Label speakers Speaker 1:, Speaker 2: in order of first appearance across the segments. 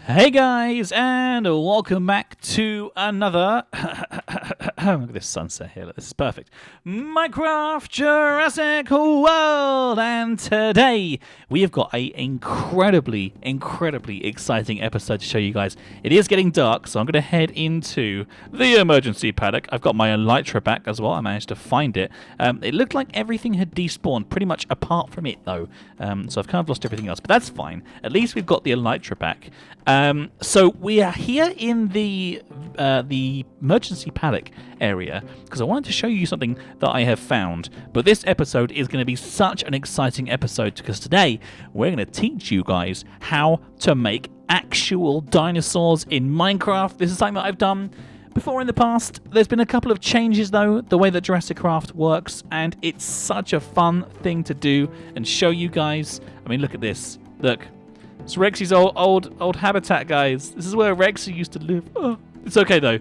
Speaker 1: Hey guys, and welcome back to another look at this sunset here, this is perfect. Minecraft Jurassic World, and today we have got a incredibly exciting episode to show you guys. It is getting dark, so I'm going to head into the emergency paddock. I've got my elytra back as well. I managed to find it. It looked like everything had despawned, pretty much apart from it though. So I've kind of lost everything else, but that's fine. At least we've got the elytra back. So we are here in the emergency paddock area because I wanted to show you something that I have found. But this episode is going to be such an exciting episode because today we're going to teach you guys how to make actual dinosaurs in Minecraft. This is something that I've done before in the past. There's been a couple of changes though, the way that Jurassic Craft works, and it's such a fun thing to do and show you guys. I mean, look at this. Look. It's Rexy's old habitat, guys. This is where Rexy used to live. Oh, it's okay though.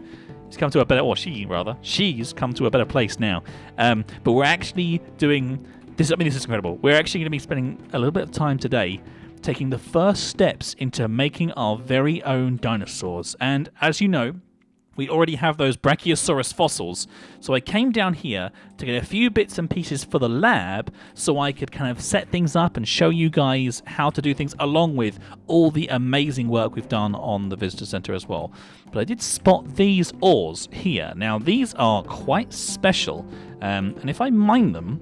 Speaker 1: He's come to a better, or she rather. She's come to a better place now. But we're actually doing this. I mean, this is incredible. We're actually going to be spending a little bit of time today taking the first steps into making our very own dinosaurs. And as you know, we already have those Brachiosaurus fossils, so I came down here to get a few bits and pieces for the lab so I could kind of set things up and show you guys how to do things along with all the amazing work we've done on the visitor center as well. But I did spot these ores here. Now these are quite special, and if I mine them,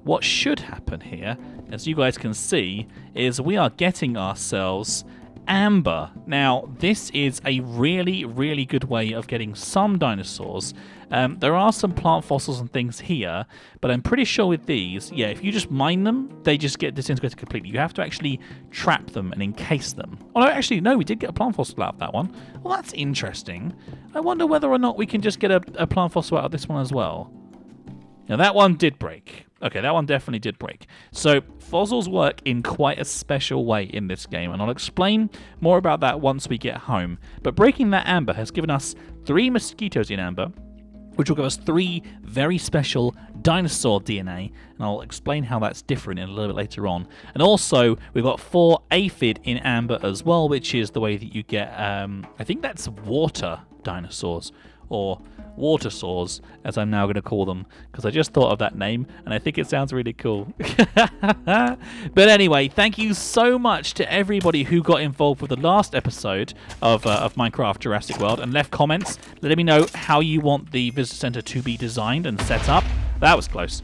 Speaker 1: what should happen here, as you guys can see, is we are getting ourselves amber. Now, this is a really good way of getting some dinosaurs. There are some plant fossils and things here, but I'm pretty sure with these, yeah, if you just mine them, they just get disintegrated completely. You have to actually trap them and encase them. Oh, no, actually, no, we did get a plant fossil out of that one. Well, that's interesting. I wonder whether or not we can just get a plant fossil out of this one as well. Now, that one did break. Okay, that one definitely did break. So, fossils work in quite a special way in this game, and I'll explain more about that once we get home. But breaking that amber has given us 3 mosquitoes in amber, which will give us 3 very special dinosaur DNA, and I'll explain how that's different in a little bit later on. And also, we've got 4 aphid in amber as well, which is the way that you get, I think that's water dinosaurs, or water saws, as I'm now going to call them, because I just thought of that name and I think it sounds really cool. But anyway, thank you so much to everybody who got involved with the last episode of Minecraft Jurassic World and left comments letting me know how you want the visitor center to be designed and set up. That was close.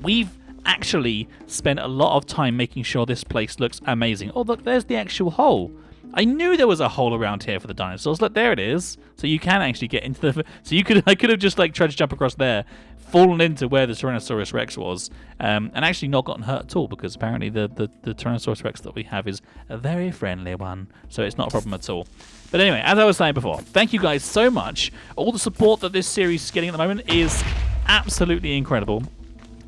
Speaker 1: We've actually spent a lot of time making sure this place looks amazing. Oh, look, there's the actual hole. I knew there was a hole around here for the dinosaurs. Look, there it is. So you can actually get into the... So I could have just like tried to jump across there, fallen into where the Tyrannosaurus Rex was, and actually not gotten hurt at all, because apparently the Tyrannosaurus Rex that we have is a very friendly one, so it's not a problem at all. But anyway, as I was saying before, thank you guys so much. All the support that this series is getting at the moment is absolutely incredible.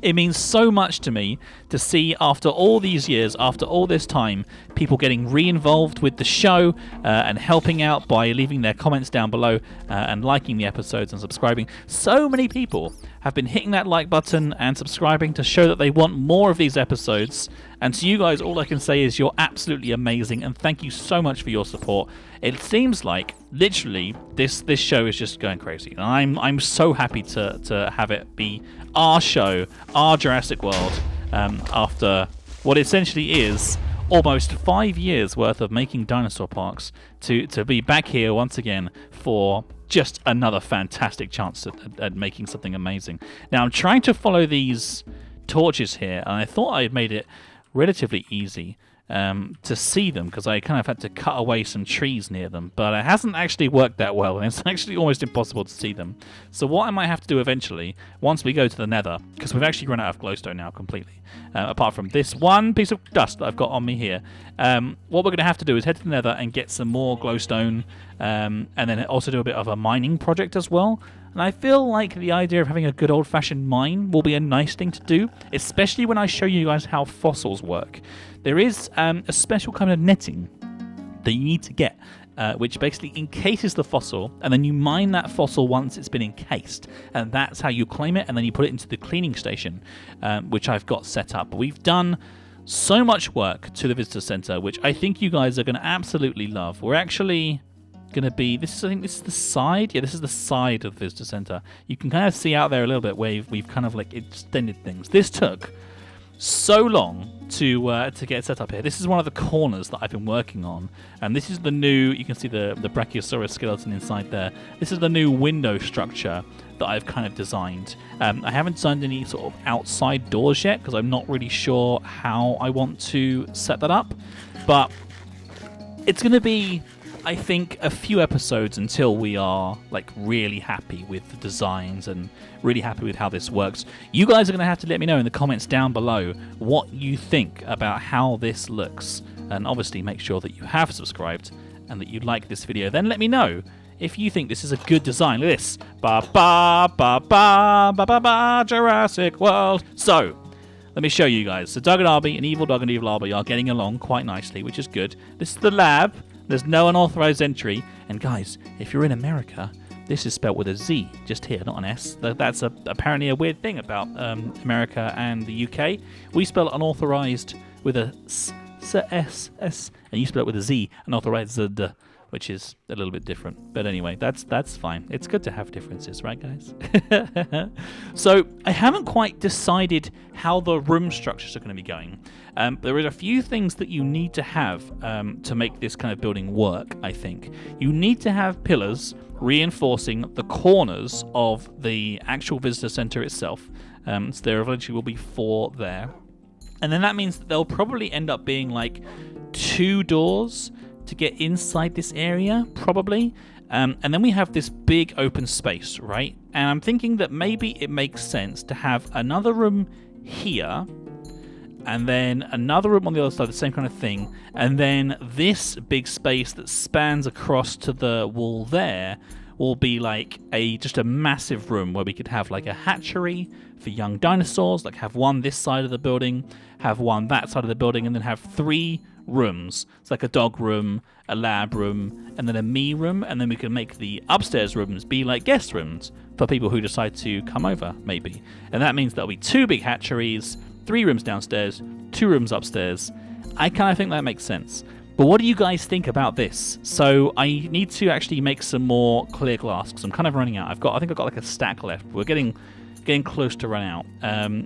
Speaker 1: It means so much to me to see, after all these years, after all this time, people getting re-involved with the show and helping out by leaving their comments down below and liking the episodes and subscribing. So many people have been hitting that like button and subscribing to show that they want more of these episodes. And to you guys, all I can say is you're absolutely amazing, and thank you so much for your support. It seems like literally this show is just going crazy, and I'm so happy to have it be our show, our Jurassic World, after what essentially is almost 5 years worth of making dinosaur parks, to be back here once again for just another fantastic chance at making something amazing. Now, I'm trying to follow these torches here, and I thought I had made it relatively easy to see them, because I kind of had to cut away some trees near them, but it hasn't actually worked that well, and it's actually almost impossible to see them. So what I might have to do eventually, once we go to the nether, because we've actually run out of glowstone now completely, apart from this one piece of dust that I've got on me here, what we're going to have to do is head to the nether and get some more glowstone, and then also do a bit of a mining project as well. And I feel like the idea of having a good old-fashioned mine will be a nice thing to do, especially when I show you guys how fossils work. There is a special kind of netting that you need to get, which basically encases the fossil, and then you mine that fossil once it's been encased, and that's how you claim it, and then you put it into the cleaning station, which I've got set up. We've done so much work to the visitor center, which I think you guys are going to absolutely love. We're actually going to be, I think this is the side. Yeah, this is the side of the visitor center. You can kind of see out there a little bit where we've kind of like extended things. This took so long to get set up here. This is one of the corners that I've been working on, and this is the new, you can see the Brachiosaurus skeleton inside there. This is the new window structure that I've kind of designed. I haven't designed any sort of outside doors yet because I'm not really sure how I want to set that up, but it's going to be, I think, a few episodes until we are like really happy with the designs and really happy with how this works. You guys are going to have to let me know in the comments down below what you think about how this looks, and obviously make sure that you have subscribed and that you like this video. Then let me know if you think this is a good design. Look at this. Ba ba ba ba ba ba ba Jurassic World. So let me show you guys. So Doug and Arby, an evil dog and evil Arby, are getting along quite nicely, which is good. This is the lab. There's no unauthorized entry. And guys, if you're in America, this is spelled with a Z just here, not an S. That's apparently a weird thing about America and the UK. We spell unauthorized with a S, and you spell it with a Z, unauthorized Z, which is a little bit different. But anyway, that's fine. It's good to have differences, right, guys? So I haven't quite decided how the room structures are going to be going. There are a few things that you need to have to make this kind of building work, I think. You need to have pillars reinforcing the corners of the actual visitor center itself. So there eventually will be 4 there. And then that means that there'll probably end up being like 2 doors to get inside this area, probably. And then we have this big open space, right? And I'm thinking that maybe it makes sense to have another room here, and then another room on the other side, the same kind of thing, and then this big space that spans across to the wall there will be like just a massive room where we could have like a hatchery for young dinosaurs, like have one this side of the building, have one that side of the building, and then have 3 rooms. It's like a dog room, a lab room, and then a me room, and then we can make the upstairs rooms be like guest rooms for people who decide to come over, maybe. And that means there'll be 2 big hatcheries, 3 rooms downstairs, 2 rooms upstairs. I kind of think that makes sense. But what do you guys think about this? So I need to actually make some more clear glass because I'm kind of running out. I think I've got like a stack left. We're getting close to run out.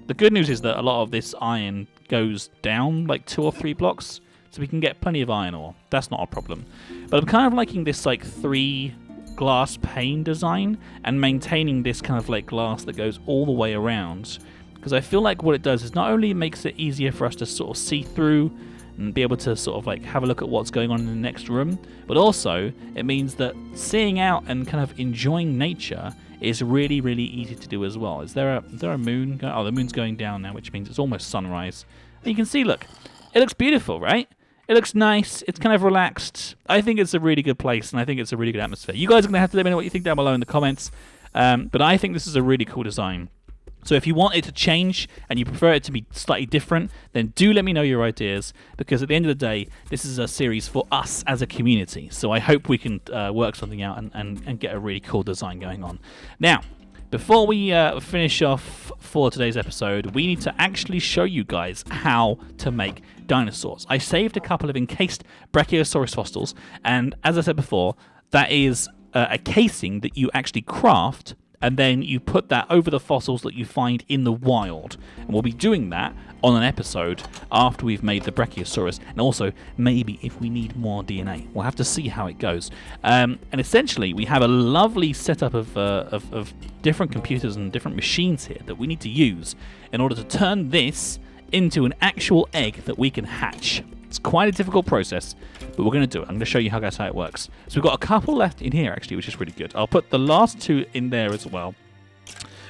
Speaker 1: The good news is that a lot of this iron goes down like 2 or 3 blocks, so we can get plenty of iron ore. That's not a problem. But I'm kind of liking this like 3 glass pane design and maintaining this kind of like glass that goes all the way around, because I feel like what it does is not only makes it easier for us to sort of see through and be able to sort of like have a look at what's going on in the next room, but also it means that seeing out and kind of enjoying nature is really, really easy to do as well. Is there a moon? Oh, the moon's going down now, which means it's almost sunrise. And you can see, look, it looks beautiful, right? It looks nice. It's kind of relaxed. I think it's a really good place, and I think it's a really good atmosphere. You guys are going to have to let me know what you think down below in the comments, but I think this is a really cool design. So if you want it to change and you prefer it to be slightly different, then do let me know your ideas, because at the end of the day, this is a series for us as a community. So I hope we can work something out and get a really cool design going on. Now, before we finish off for today's episode, we need to actually show you guys how to make dinosaurs. I saved a couple of encased Brachiosaurus fossils, and as I said before, that is a casing that you actually craft, and then you put that over the fossils that you find in the wild. And we'll be doing that on an episode after we've made the Brachiosaurus, and also maybe if we need more DNA. We'll have to see how it goes. And essentially, we have a lovely setup of different computers and different machines here that we need to use in order to turn this into an actual egg that we can hatch. It's quite a difficult process, but we're going to do it. I'm going to show you how it works. So we've got a couple left in here, actually, which is really good. I'll put the last 2 in there as well.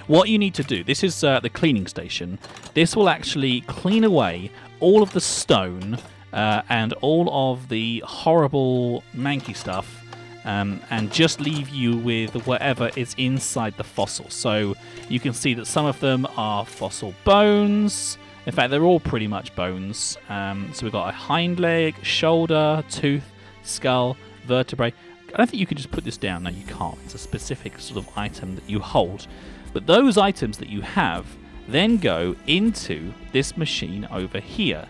Speaker 1: What you need to do, this is the cleaning station. This will actually clean away all of the stone and all of the horrible manky stuff, and just leave you with whatever is inside the fossil. So you can see that some of them are fossil bones. In fact, they're all pretty much bones. So we've got a hind leg, shoulder, tooth, skull, vertebrae. I don't think you can just put this down. No, you can't. It's a specific sort of item that you hold. But those items that you have then go into this machine over here.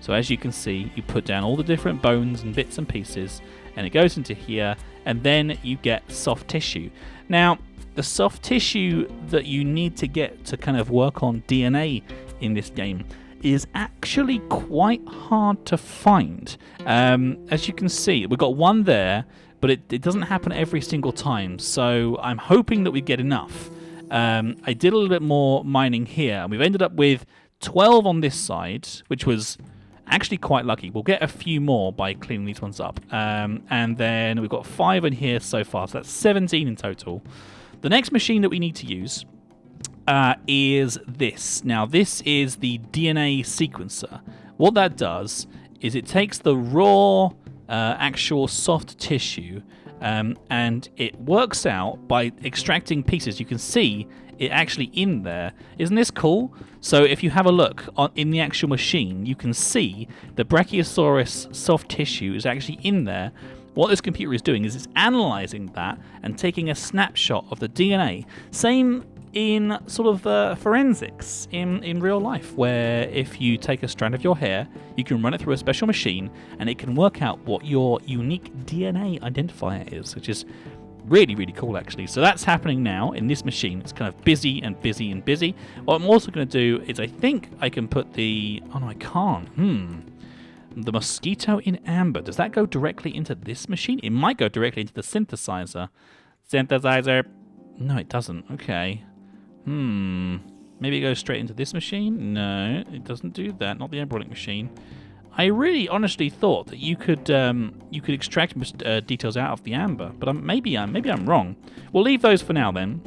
Speaker 1: So as you can see, you put down all the different bones and bits and pieces, and it goes into here, and then you get soft tissue. Now, the soft tissue that you need to get to kind of work on DNA in this game is actually quite hard to find. As you can see, we've got one there, but it doesn't happen every single time, so I'm hoping that we get enough. I did a little bit more mining here, and we've ended up with 12 on this side, which was actually quite lucky. We'll get a few more by cleaning these ones up. And then we've got 5 in here so far, so that's 17 in total. The next machine that we need to use is this. Now, this is the DNA sequencer. What that does is it takes the raw, actual soft tissue, and it works out by extracting pieces. You can see it actually in there. Isn't this cool? So if you have a look in the actual machine, you can see the Brachiosaurus soft tissue is actually in there. What this computer is doing is it's analyzing that and taking a snapshot of the DNA. Same in sort of forensics in real life, where if you take a strand of your hair, you can run it through a special machine and it can work out what your unique DNA identifier is, which is really, really cool, actually. So that's happening now in this machine. It's kind of busy and busy and busy. What I'm also going to do is I think I can put the... Oh, no, I can't. The mosquito in amber. Does that go directly into this machine? It might go directly into the synthesizer. Synthesizer. No, it doesn't. Okay. Maybe it goes straight into this machine? No, it doesn't do that. Not the embryonic machine. I really honestly thought that you could extract details out of the amber, but maybe I'm wrong. We'll leave those for now then,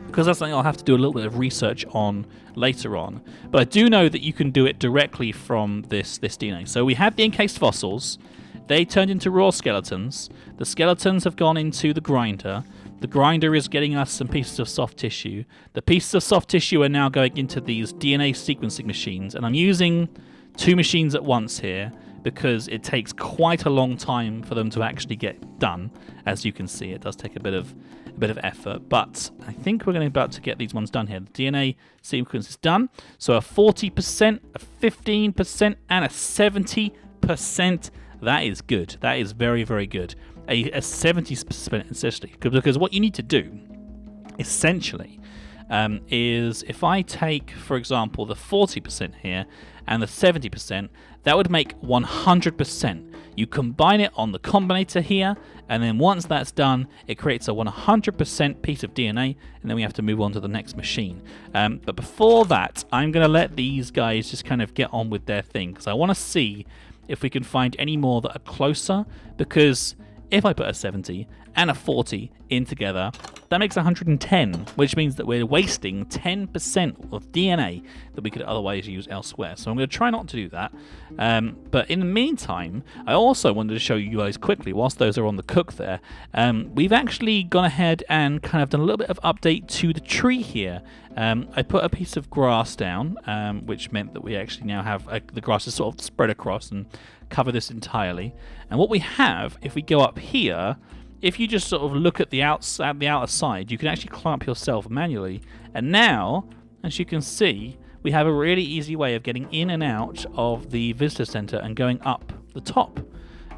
Speaker 1: because that's something I'll have to do a little bit of research on later on. But I do know that you can do it directly from this DNA. So we had the encased fossils. They turned into raw skeletons. The skeletons have gone into the grinder. The grinder is getting us some pieces of soft tissue. The pieces of soft tissue are now going into these DNA sequencing machines, and I'm using 2 machines at once here because it takes quite a long time for them to actually get done. As you can see, it does take a bit of effort, but I think we're about to get these ones done here. The DNA sequence is done. So a 40%, a 15%, and a 70%. That is good. That is very, very good. A 70% essentially, because what you need to do essentially is if I take, for example, the 40% here and the 70%, that would make 100%. You combine it on the combinator here, and then once that's done, it creates a 100% piece of DNA, and then we have to move on to the next machine. But before that, I'm going to let these guys just kind of get on with their thing, because I want to see if we can find any more that are closer, because if I put a 70 and a 40 in together, that makes 110, which means that we're wasting 10% of DNA that we could otherwise use elsewhere. So I'm going to try not to do that. But in the meantime, I also wanted to show you guys quickly, whilst those are on the cook there, we've actually gone ahead and kind of done a little bit of update to the tree here. I put a piece of grass down, which meant that we actually now have the grass is sort of spread across and cover this entirely. And what we have, if we go up here, if you just sort of look at the outer side, you can actually climb up yourself manually. And now, as you can see, we have a really easy way of getting in and out of the visitor center and going up the top.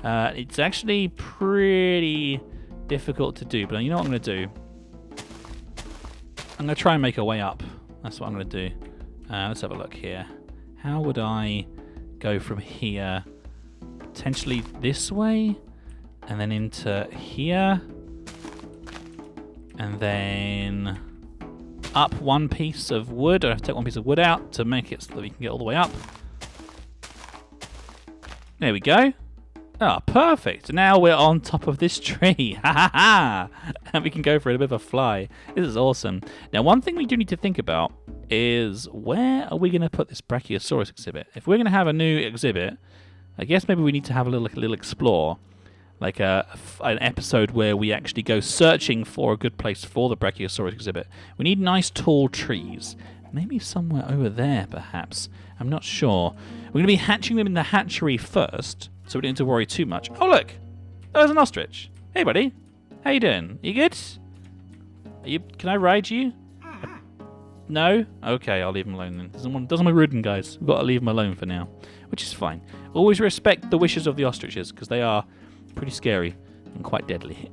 Speaker 1: It's actually pretty difficult to do, but you know what I'm going to do? I'm going to try and make a way up. That's what I'm going to do. Let's have a look here. How would I go from here? Potentially this way, and then into here, and then up one piece of wood. I have to take one piece of wood out to make it so that we can get all the way up. There we go. Ah, perfect. Now we're on top of this tree. Ha ha ha! And we can go for a bit of a fly. This is awesome. Now, one thing we do need to think about is where are we going to put this Brachiosaurus exhibit? If we're going to have a new exhibit, I guess maybe we need to have a little explore, like an episode where we actually go searching for a good place for the Brachiosaurus exhibit. We need nice tall trees. Maybe somewhere over there, perhaps. I'm not sure. We're going to be hatching them in the hatchery first, so we don't have to worry too much. Oh, look! Oh, there's an ostrich. Hey, buddy. How you doing? You good? Can I ride you? No? Okay, I'll leave him alone then. Doesn't want me ridden, guys. We've got to leave him alone for now, which is fine. Always respect the wishes of the ostriches, because they are pretty scary and quite deadly.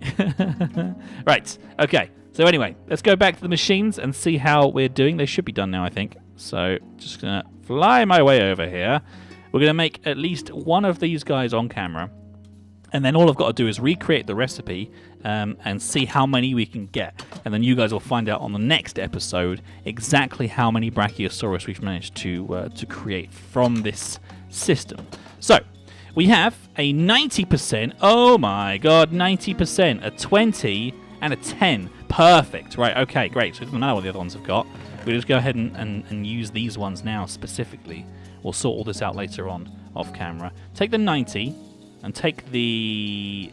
Speaker 1: Right, okay. So anyway, let's go back to the machines and see how we're doing. They should be done now, I think. So just going to fly my way over here. We're going to make at least one of these guys on camera. And then all I've got to do is recreate the recipe and see how many we can get. And then you guys will find out on the next episode exactly how many Brachiosaurus we've managed to create from this system. So, we have a 90%, oh my god, 90%, a 20, and a 10. Perfect. Right, okay, great. So it doesn't matter what the other ones have got. We'll just go ahead and use these ones now specifically. We'll sort all this out later on off camera. Take the 90 and take the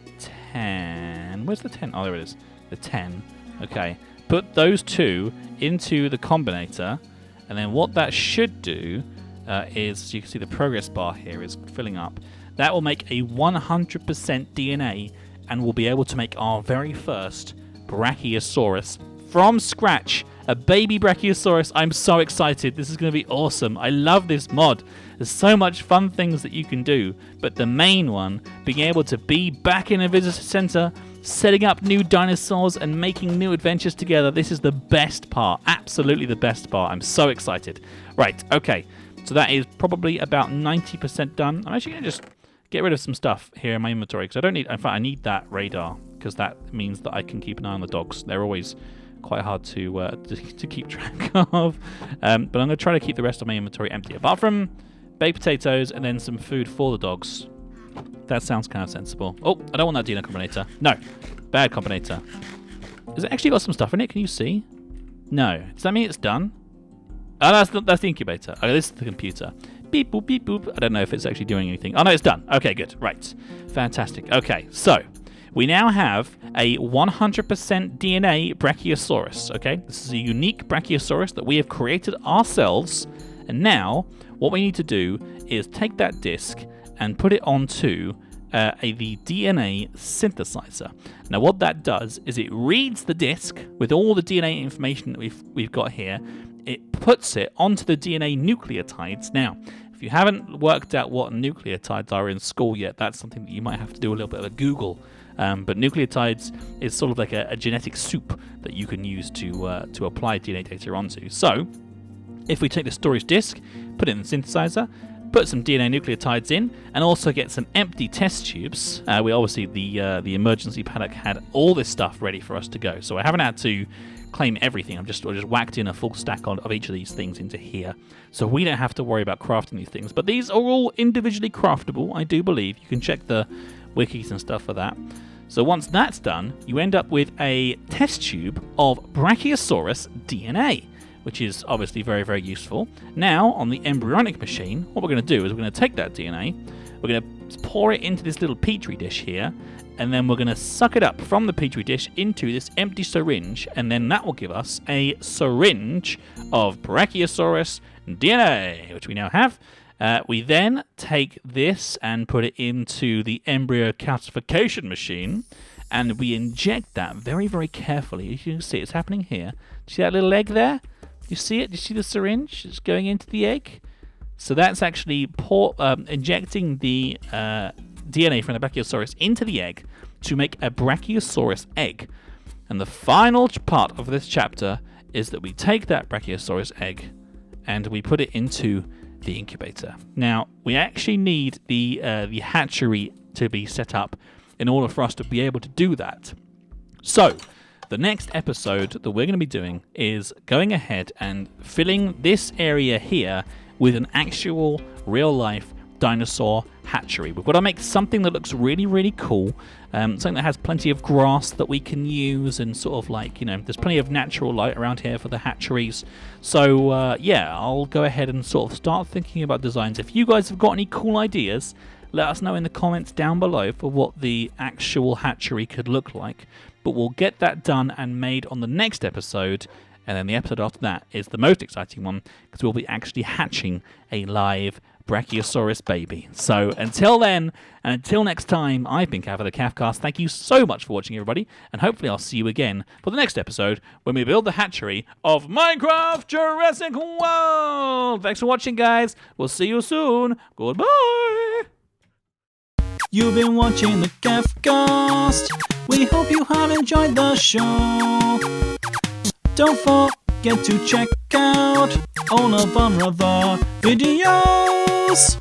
Speaker 1: 10. Where's the 10? Oh, there it is. The 10. Okay. Put those two into the combinator, and then what that should do is, you can see the progress bar here is filling up. That will make a 100% DNA, and we'll be able to make our very first Brachiosaurus from scratch. A baby Brachiosaurus. I'm so excited. This is going to be awesome. I love this mod. There's so much fun things that you can do. But the main one, being able to be back in a visitor center, setting up new dinosaurs and making new adventures together. This is the best part. Absolutely the best part. I'm so excited. Right, okay. So that is probably about 90% done. I'm actually going to just get rid of some stuff here in my inventory because I don't need, in fact, I need that radar because that means that I can keep an eye on the dogs. They're always quite hard to keep track of. But I'm going to try to keep the rest of my inventory empty, apart from baked potatoes and then some food for the dogs. That sounds kind of sensible. Oh, I don't want that Dino combinator. No, bad combinator. Has it actually got some stuff in it? Can you see? No. Does that mean it's done? Oh, that's the incubator. Okay, this is the computer. Beep, boop, beep, boop. I don't know if it's actually doing anything. Oh, no, it's done. Okay, good. Right. Fantastic. Okay, so we now have a 100% DNA Brachiosaurus, okay? This is a unique Brachiosaurus that we have created ourselves. And now, what we need to do is take that disc and put it onto the DNA synthesizer. Now, what that does is it reads the disc with all the DNA information that we've got here. It puts it onto the DNA nucleotides. Now, if you haven't worked out what nucleotides are in school yet, that's something that you might have to do a little bit of a Google. But nucleotides is sort of like a genetic soup that you can use to apply DNA data onto. So, if we take the storage disk, put it in the synthesizer, put some DNA nucleotides in, and also get some empty test tubes. We obviously, the emergency paddock had all this stuff ready for us to go. So I haven't had to claim everything. I just whacked in a full stack of each of these things into here. So we don't have to worry about crafting these things. But these are all individually craftable, I do believe. You can check the wikis and stuff for that. So once that's done, you end up with a test tube of Brachiosaurus DNA, which is obviously very, very useful. Now, on the embryonic machine, what we're going to do is we're going to take that DNA, we're going to pour it into this little petri dish here, and then we're going to suck it up from the petri dish into this empty syringe, and then that will give us a syringe of Brachiosaurus DNA, which we now have. We then take this and put it into the embryo calcification machine, and we inject that very, very carefully. As you can see, it's happening here. See that little egg there? You see it? You see the syringe? It's going into the egg. So that's actually injecting the DNA from the Brachiosaurus into the egg to make a Brachiosaurus egg. And the final part of this chapter is that we take that Brachiosaurus egg and we put it into the incubator. Now, we actually need the hatchery to be set up in order for us to be able to do that. So, the next episode that we're going to be doing is going ahead and filling this area here with an actual real-life dinosaur hatchery. We've got to make something that looks really, really cool, something that has plenty of grass that we can use, and sort of like, you know, there's plenty of natural light around here for the hatcheries. So, yeah, I'll go ahead and sort of start thinking about designs. If you guys have got any cool ideas, let us know in the comments down below for what the actual hatchery could look like. But we'll get that done and made on the next episode, and then the episode after that is the most exciting one, because we'll be actually hatching a live Brachiosaurus baby. So until then, and until next time, I've been Caff of the Caffcast. Thank you so much for watching, everybody, and hopefully I'll see you again for the next episode when we build the hatchery of Minecraft Jurassic World. Thanks for watching, guys. We'll see you soon. Goodbye. You've been watching the Yogscast. We hope you have enjoyed the show. Don't forget to check out all of our other videos.